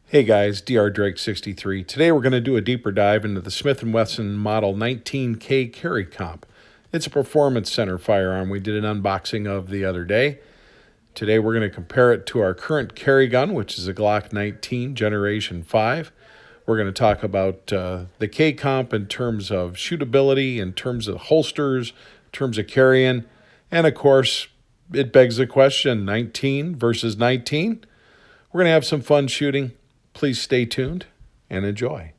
Hey guys, Dr. Drake 63. Today we're going to do a deeper dive into the Smith & Wesson Model 19K Carry Comp. It's a performance center firearm we did an unboxing of the other day. Today we're going to compare it to our current carry gun, which is a Glock 19 Generation 5. We're going to talk about the K Comp in terms of shootability, in terms of holsters, in terms of carrying, and of course, it begs the question, 19 versus 19? We're going to have some fun shooting. Please stay tuned and enjoy.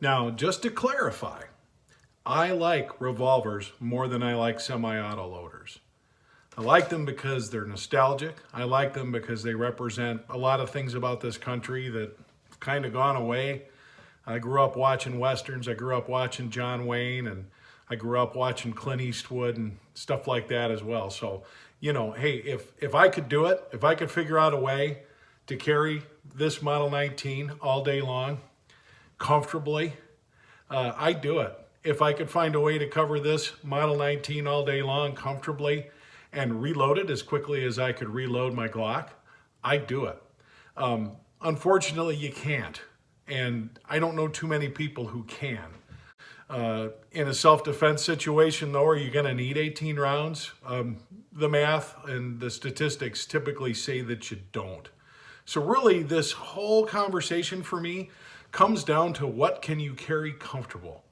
Now, just to clarify, I like revolvers more than I like semi-auto loaders. I like them because they're nostalgic. I like them because they represent a lot of things about this country that have kind of gone away. I grew up watching Westerns. I grew up watching John Wayne, and I grew up watching Clint Eastwood and stuff like that as well. So, hey, if I could do it, if I could figure out a way to carry this Model 19 all day long, comfortably, I'd do it. If I could find a way to cover this Model 19 all day long comfortably and reload it as quickly as I could reload my Glock, I'd do it. Unfortunately, you can't. And I don't know too many people who can. In a self-defense situation, though, are you going to need 18 rounds? The math and the statistics typically say that you don't. So really, this whole conversation for me comes down to what can you carry comfortable.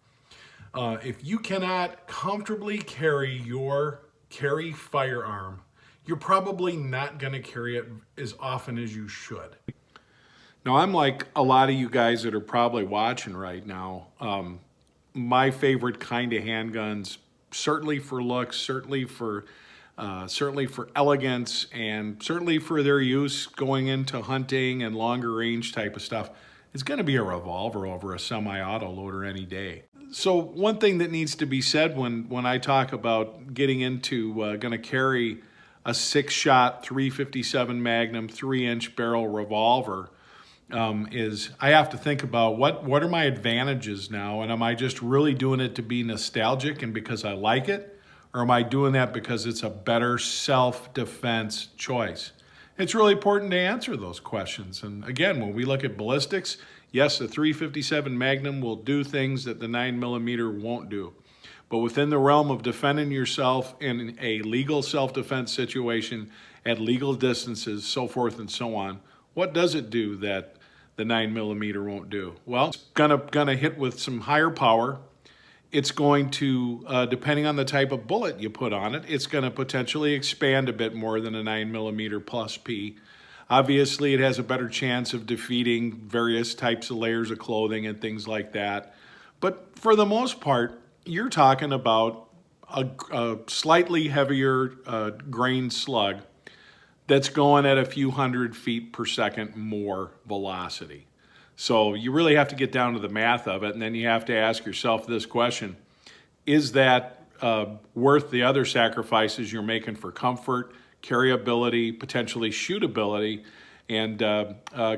If you cannot comfortably carry your firearm, you're probably not going to carry it as often as you should. Now, I'm like a lot of you guys that are probably watching right now. My favorite kind of handguns, certainly for looks, certainly for elegance, and certainly for their use going into hunting and longer range type of stuff, is going to be a revolver over a semi-auto loader any day. So one thing that needs to be said when I talk about getting into going to carry a 6-shot 357 Magnum 3-inch barrel revolver is I have to think about what are my advantages now, and am I just really doing it to be nostalgic and because I like it, or am I doing that because it's a better self-defense choice? It's really important to answer those questions. And again, when we look at ballistics, yes, the 357 Magnum will do things that the 9mm won't do. But within the realm of defending yourself in a legal self-defense situation at legal distances, so forth and so on, what does it do that the 9mm won't do? Well, it's gonna hit with some higher power. It's going to, depending on the type of bullet you put on it, it's going to potentially expand a bit more than a 9mm plus P. Obviously, it has a better chance of defeating various types of layers of clothing and things like that. But for the most part, you're talking about a slightly heavier grain slug that's going at a few hundred feet per second more velocity. So you really have to get down to the math of it, and then you have to ask yourself this question: is that worth the other sacrifices you're making for comfort, carryability, potentially shootability, and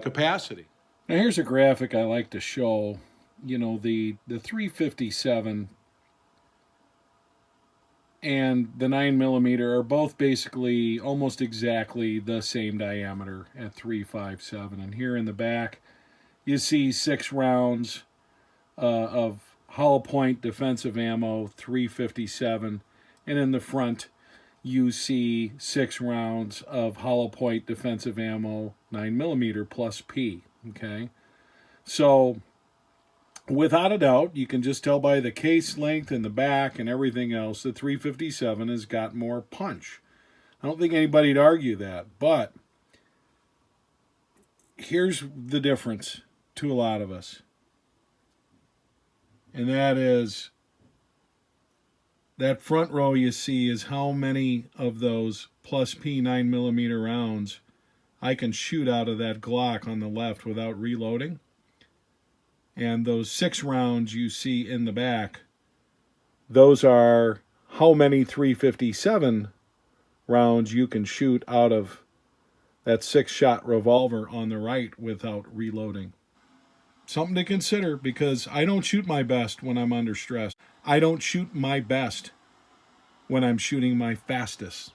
capacity? Now here's a graphic I like to show. The 357 and the 9mm are both basically almost exactly the same diameter at 357. And here in the back, you see 6 rounds of hollow point defensive ammo, 357. And in the front, you see 6 rounds of hollow point defensive ammo, 9mm plus P. Okay? So, without a doubt, you can just tell by the case length and the back and everything else, the 357 has got more punch. I don't think anybody'd argue that, but here's the difference to a lot of us. And that is that front row you see is how many of those plus P 9mm rounds I can shoot out of that Glock on the left without reloading. And those 6 rounds you see in the back, those are how many 357 rounds you can shoot out of that 6-shot revolver on the right without reloading. Something to consider, because I don't shoot my best when I'm under stress. I don't shoot my best when I'm shooting my fastest.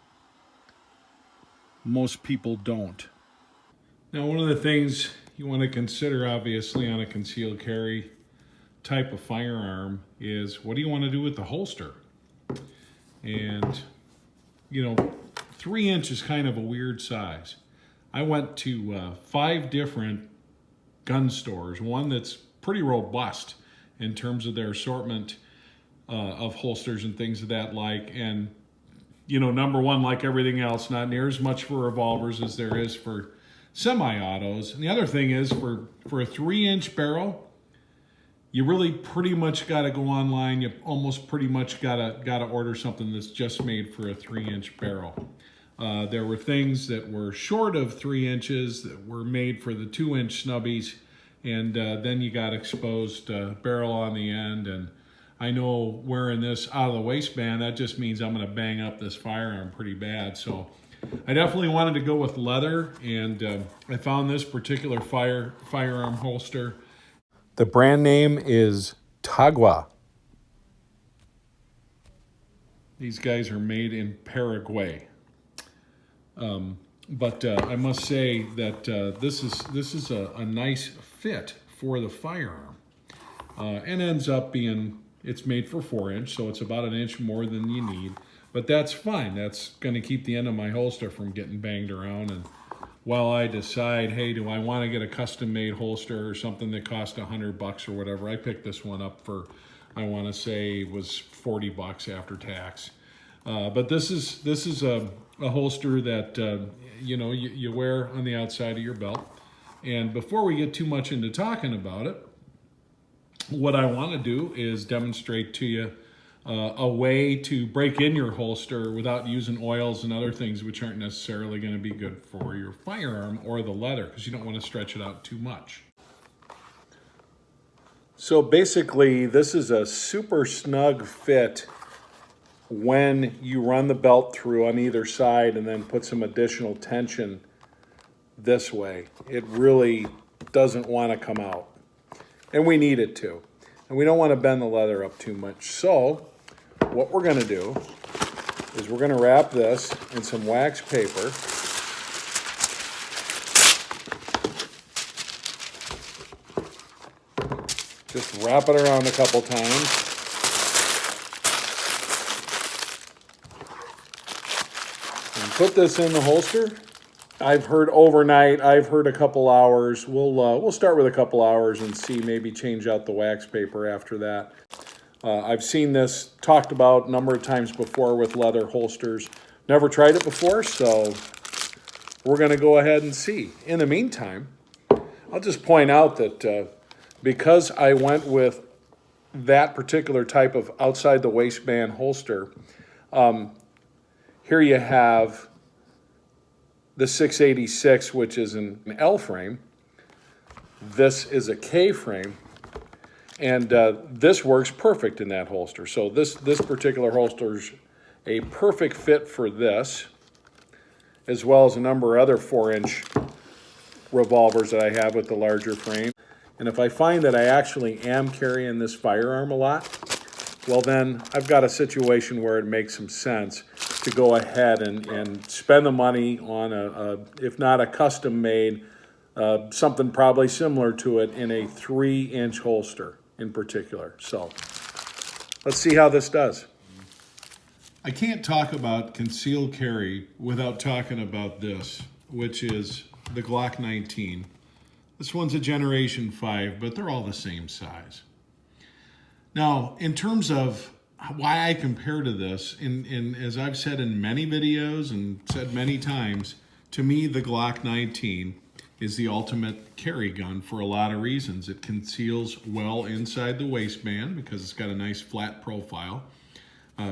Most people don't. Now, one of the things you want to consider, obviously, on a concealed carry type of firearm is, what do you want to do with the holster? And, 3 inch is kind of a weird size. I went to 5 different gun stores, one that's pretty robust in terms of their assortment of holsters and things of that like. And, number one, like everything else, not near as much for revolvers as there is for semi-autos. And the other thing is, for a 3-inch barrel, you really pretty much got to go online. You almost pretty much got to order something that's just made for a 3-inch barrel. There were things that were short of 3 inches that were made for the 2-inch snubbies, and then you got exposed barrel on the end. And I know wearing this out of the waistband, that just means I'm going to bang up this firearm pretty bad. So I definitely wanted to go with leather, and I found this particular firearm holster. The brand name is Tagua. These guys are made in Paraguay. But I must say that this is a nice fit for the firearm, and ends up being, it's made for 4-inch, so it's about 1 inch more than you need. But that's fine. That's going to keep the end of my holster from getting banged around. And while I decide, hey, do I want to get a custom-made holster or something that costs $100 or whatever, I picked this one up for, I want to say, was $40 after tax. But this is a holster that you wear on the outside of your belt. And before we get too much into talking about it, what I want to do is demonstrate to you a way to break in your holster without using oils and other things which aren't necessarily going to be good for your firearm or the leather, because you don't want to stretch it out too much. So basically, this is a super snug fit when you run the belt through on either side and then put some additional tension this way. It really doesn't want to come out. And we need it to. And we don't want to bend the leather up too much. So what we're going to do is we're going to wrap this in some wax paper. Just wrap it around a couple times. And put this in the holster. I've heard overnight, I've heard a couple hours. We'll start with a couple hours and see, maybe change out the wax paper after that. I've seen this talked about a number of times before with leather holsters. Never tried it before, so we're going to go ahead and see. In the meantime, I'll just point out that because I went with that particular type of outside the waistband holster, here you have the 686, which is an L frame. This is a K frame, and this works perfect in that holster. So this particular holster is a perfect fit for this, as well as a number of other 4-inch revolvers that I have with the larger frame. And if I find that I actually am carrying this firearm a lot, well then I've got a situation where it makes some sense to go ahead and spend the money on if not a custom made, something probably similar to it in a 3-inch holster in particular. So let's see how this does. I can't talk about concealed carry without talking about this, which is the Glock 19. This one's a Generation 5, but they're all the same size. Now, in terms of why I compare to this, as I've said in many videos and said many times, to me the Glock 19 is the ultimate carry gun for a lot of reasons. It conceals well inside the waistband because it's got a nice flat profile,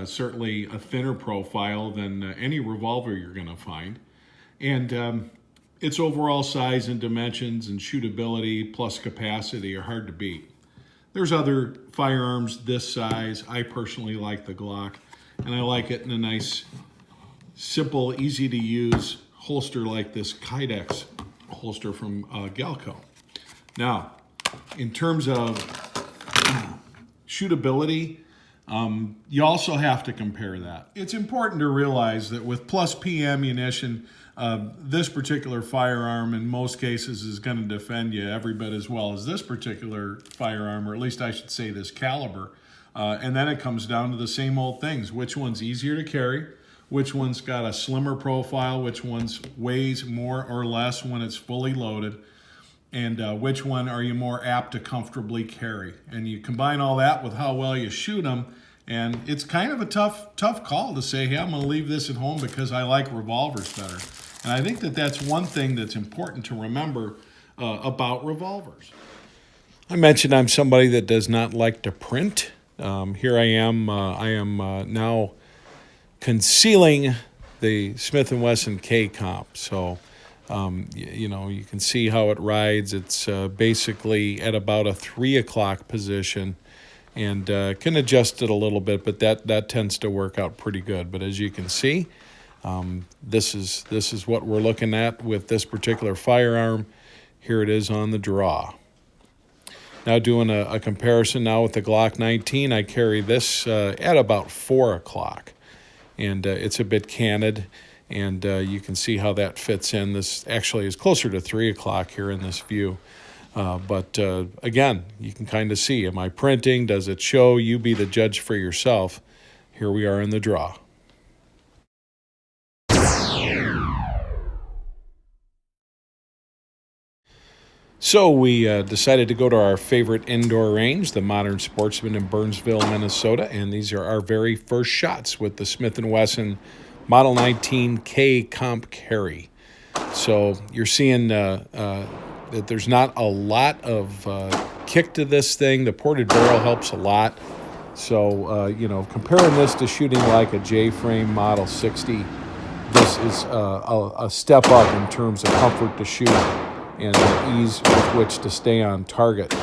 certainly a thinner profile than any revolver you're going to find. And Its overall size and dimensions and shootability plus capacity are hard to beat. There's other firearms this size. I personally like the Glock, and I like it in a nice, simple, easy to use holster like this Kydex holster from Galco. Now, in terms of shootability, you also have to compare that. It's important to realize that with plus P ammunition, this particular firearm in most cases is going to defend you every bit as well as this particular firearm, or at least I should say this caliber. And then it comes down to the same old things. Which one's easier to carry? Which one's got a slimmer profile? Which one's weighs more or less when it's fully loaded? And which one are you more apt to comfortably carry? And you combine all that with how well you shoot them, and it's kind of a tough call to say, hey, I'm going to leave this at home because I like revolvers better. And I think that that's one thing that's important to remember about revolvers. I mentioned I'm somebody that does not like to print. Here I am now concealing the Smith & Wesson K Comp. So, you know, you can see how it rides. It's basically at about a 3 o'clock position, and can adjust it a little bit, but that tends to work out pretty good. But as you can see, this is what we're looking at with this particular firearm. Here it is on the draw. Now doing a comparison now with the Glock 19, I carry this at about 4 o'clock, and it's a bit canted, and you can see how that fits in. This actually is closer to 3 o'clock here in this view. But again, you can kind of see, am I printing? Does it show? You be the judge for yourself. Here we are in the draw. So we decided to go to our favorite indoor range, the Modern Sportsman in Burnsville, Minnesota, and these are our very first shots with the Smith & Wesson Model 19 K Comp Carry. So you're seeing that there's not a lot of kick to this thing. The ported barrel helps a lot. So, you know, comparing this to shooting like a J-frame Model 60, this is a step up in terms of comfort to shoot and the ease with which to stay on target.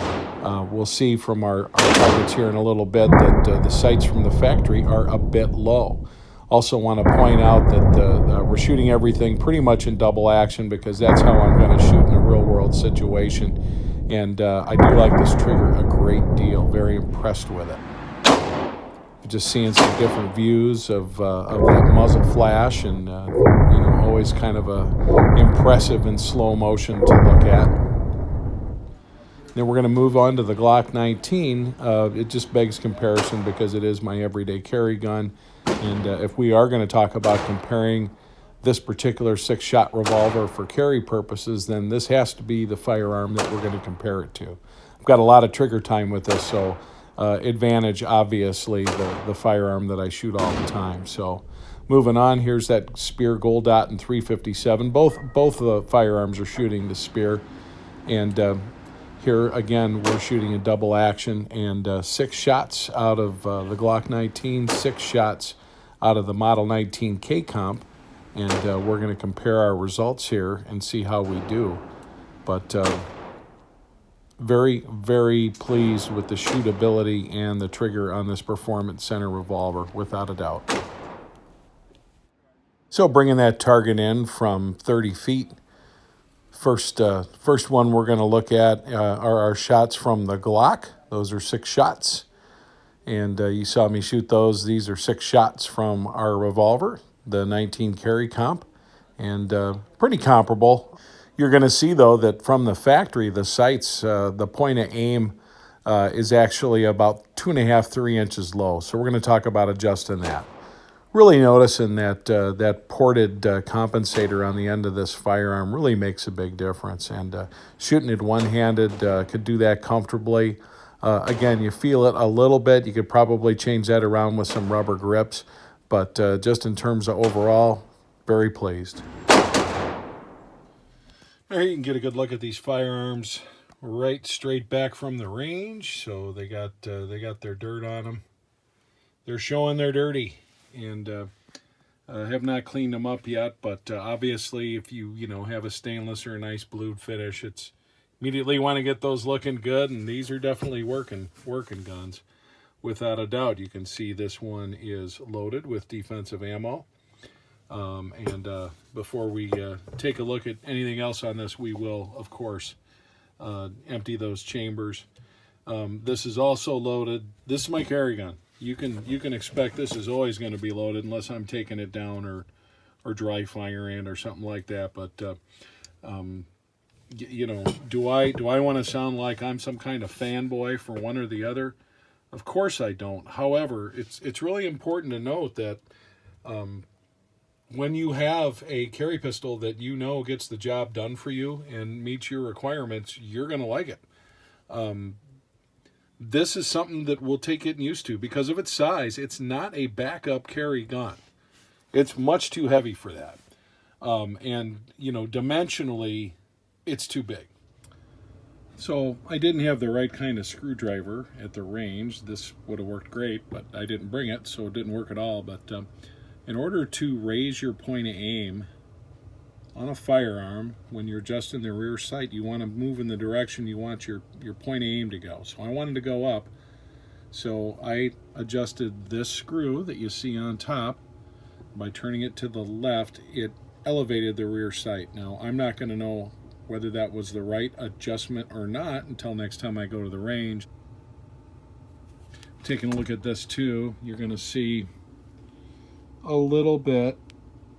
We'll see from our targets here in a little bit that the sights from the factory are a bit low. Also want to point out that we're shooting everything pretty much in double action because that's how I'm going to shoot in a real-world situation. And I do like this trigger a great deal. Very impressed with it. Just seeing some different views of that muzzle flash, and you know, always kind of impressive in slow motion to look at. Then we're going to move on to the Glock 19. It just begs comparison because it is my everyday carry gun. And if we are going to talk about comparing this particular 6-shot revolver for carry purposes, then this has to be the firearm that we're going to compare it to. I've got a lot of trigger time with this, so advantage, obviously, the firearm that I shoot all the time. So moving on, here's that Spear Gold Dot and 357. Both of the firearms are shooting the Spear. And here, again, we're shooting a double action, and 6 shots out of the Glock 19, 6 shots out of the Model 19 K Comp, and we're going to compare our results here and see how we do. But very, very pleased with the shootability and the trigger on this Performance Center revolver, without a doubt. So bringing that target in from 30 feet, First one we're going to look at are our shots from the Glock. Those are 6 shots. And you saw me shoot those. These are 6 shots from our revolver, the 19 Carry Comp, and pretty comparable. You're going to see, though, that from the factory, the sights, the point of aim is actually about 2.5, 3 inches low. So we're going to talk about adjusting that. Really noticing that that ported compensator on the end of this firearm really makes a big difference. And shooting it one-handed could do that comfortably. Again, you feel it a little bit. You could probably change that around with some rubber grips. But just in terms of overall, very pleased. There you can get a good look at these firearms right straight back from the range. So they got their dirt on them. They're showing they're dirty. And Have not cleaned them up yet, but obviously if you have a stainless or a nice blued finish, it's immediately want to get those looking good, and these are definitely working guns without a doubt. You can see this one is loaded with defensive ammo. And before we take a look at anything else on this, we will, of course, empty those chambers. This is also loaded. This is my carry gun. You can expect this is always going to be loaded unless I'm taking it down or dry firing or something like that. But do I want to sound like I'm some kind of fanboy for one or the other? Of course I don't. However, it's really important to note that when you have a carry pistol that gets the job done for you and meets your requirements, you're going to like it. This is something that we'll take getting used to because of its size. It's not a backup carry gun. It's much too heavy for that. And dimensionally, it's too big. So I didn't have the right kind of screwdriver at the range. This would have worked great, but I didn't bring it, so it didn't work at all. But in order to raise your point of aim on a firearm, when you're adjusting the rear sight, you want to move in the direction you want your point of aim to go. So I wanted to go up, so I adjusted this screw that you see on top. By turning it to the left, it elevated the rear sight. Now, I'm not going to know whether that was the right adjustment or not until next time I go to the range. Taking a look at this too, you're going to see a little bit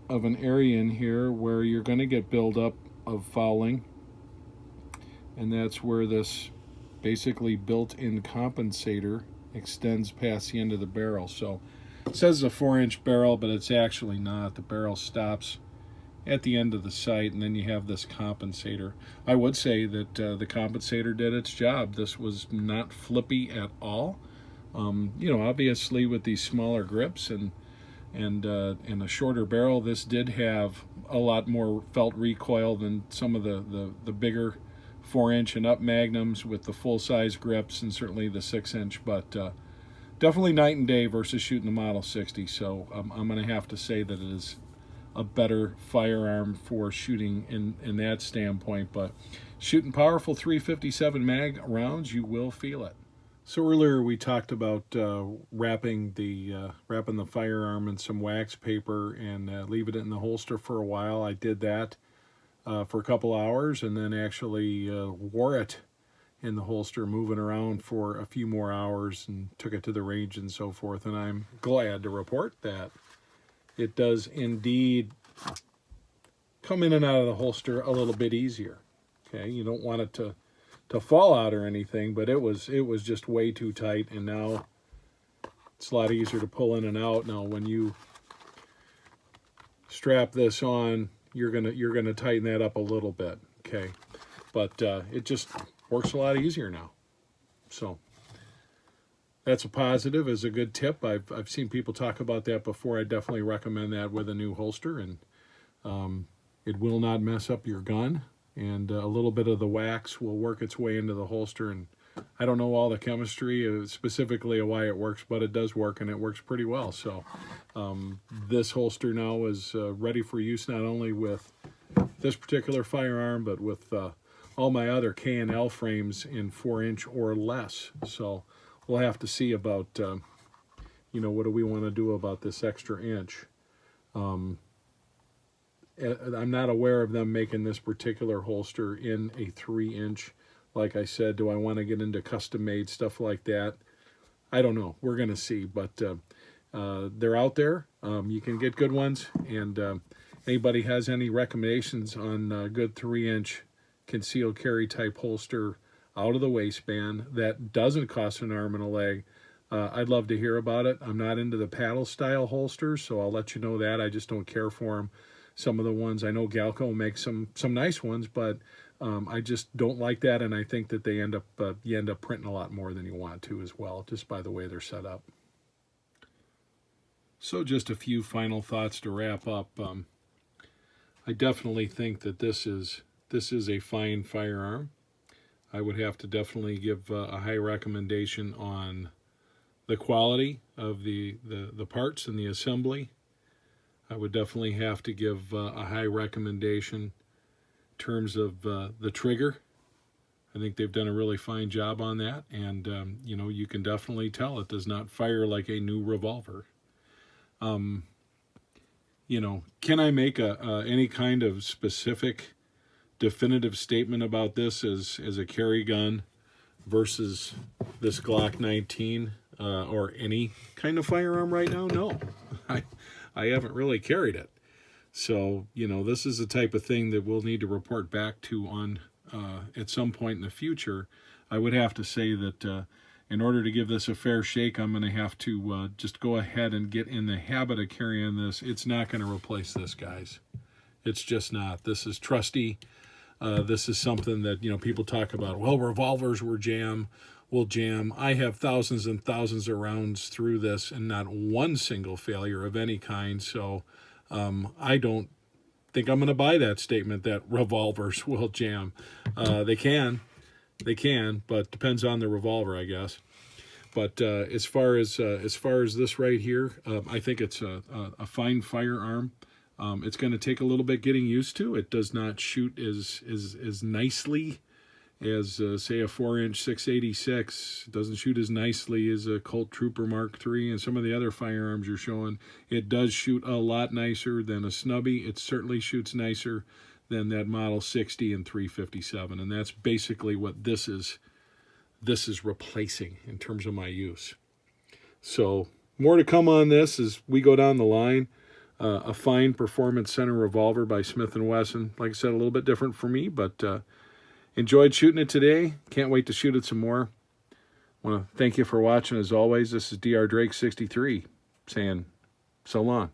of an area in here where you're going to get buildup of fouling, and that's where this basically built-in compensator extends past the end of the barrel. So it says a 4-inch barrel, but it's actually not. The barrel stops at the end of the sight, and then you have this compensator. I would say that the compensator did its job. This was not flippy at all. Obviously with these smaller grips and a shorter barrel, this did have a lot more felt recoil than some of the bigger 4-inch and up magnums with the full-size grips, and certainly the 6-inch, but definitely night and day versus shooting the Model 60. So I'm going to have to say that it is a better firearm for shooting in that standpoint. But shooting powerful 357 mag rounds, you will feel it. So earlier we talked about wrapping the firearm in some wax paper and leaving it in the holster for a while. I did that for a couple hours and then actually wore it in the holster, moving around for a few more hours, and took it to the range and so forth. And I'm glad to report that it does indeed come in and out of the holster a little bit easier. Okay, you don't want it to fall out or anything, but it was just way too tight, and now it's a lot easier to pull in and out. Now when you strap this on, you're gonna tighten that up a little bit, okay? But it just works a lot easier now. So that's a positive, is a good tip. I've seen people talk about that before. I definitely recommend that with a new holster, and it will not mess up your gun. And a little bit of the wax will work its way into the holster. And I don't know all the chemistry specifically of why it works, but it does work, and it works pretty well. So this holster now is ready for use not only with this particular firearm, but with all my other K&L frames in 4-inch or less. So we'll have to see about, what do we want to do about this extra inch. I'm not aware of them making this particular holster in a 3-inch. Like I said, do I want to get into custom-made stuff like that? I don't know. We're going to see. But they're out there. You can get good ones. And anybody has any recommendations on a good 3-inch concealed carry type holster out of the waistband that doesn't cost an arm and a leg, I'd love to hear about it. I'm not into the paddle style holsters, so I'll let you know that. I just don't care for them. Some of the ones, I know Galco makes some nice ones, but I just don't like that, and I think that they you end up printing a lot more than you want to as well, just by the way they're set up. So just a few final thoughts to wrap up. I definitely think that this is a fine firearm. I would have to definitely give a high recommendation on the quality of the parts and the assembly. I would definitely have to give a high recommendation in terms of the trigger. I think they've done a really fine job on that, and you know, you can definitely tell it does not fire like a new revolver. You know, can I make any kind of specific, definitive statement about this as a carry gun versus this Glock 19 or any kind of firearm right now? No, I haven't really carried it. So, you know, this is the type of thing that we'll need to report back to on at some point in the future. I would have to say that in order to give this a fair shake, I'm going to have to just go ahead and get in the habit of carrying this. It's not going to replace this, guys. It's just not. This is trusty. This is something that, you know, people talk about. Well, revolvers will jam. I have thousands and thousands of rounds through this and not one single failure of any kind. So I don't think I'm going to buy that statement that revolvers will jam. They can, but depends on the revolver, I guess. But as far as this right here, I think it's a fine firearm. It's going to take a little bit getting used to. It does not shoot as nicely as say a 4-inch 686. It doesn't shoot as nicely as a Colt Trooper Mark III and some of the other firearms you're showing. It does shoot a lot nicer than a snubby. It certainly shoots nicer than that Model 60 and 357, and that's basically what this is replacing in terms of my use. So more to come on this as we go down the line. A fine Performance Center revolver by Smith & Wesson. Like I said, a little bit different for me, but enjoyed shooting it today. Can't wait to shoot it some more. I want to thank you for watching as always. This is Dr. Drake 63 saying so long.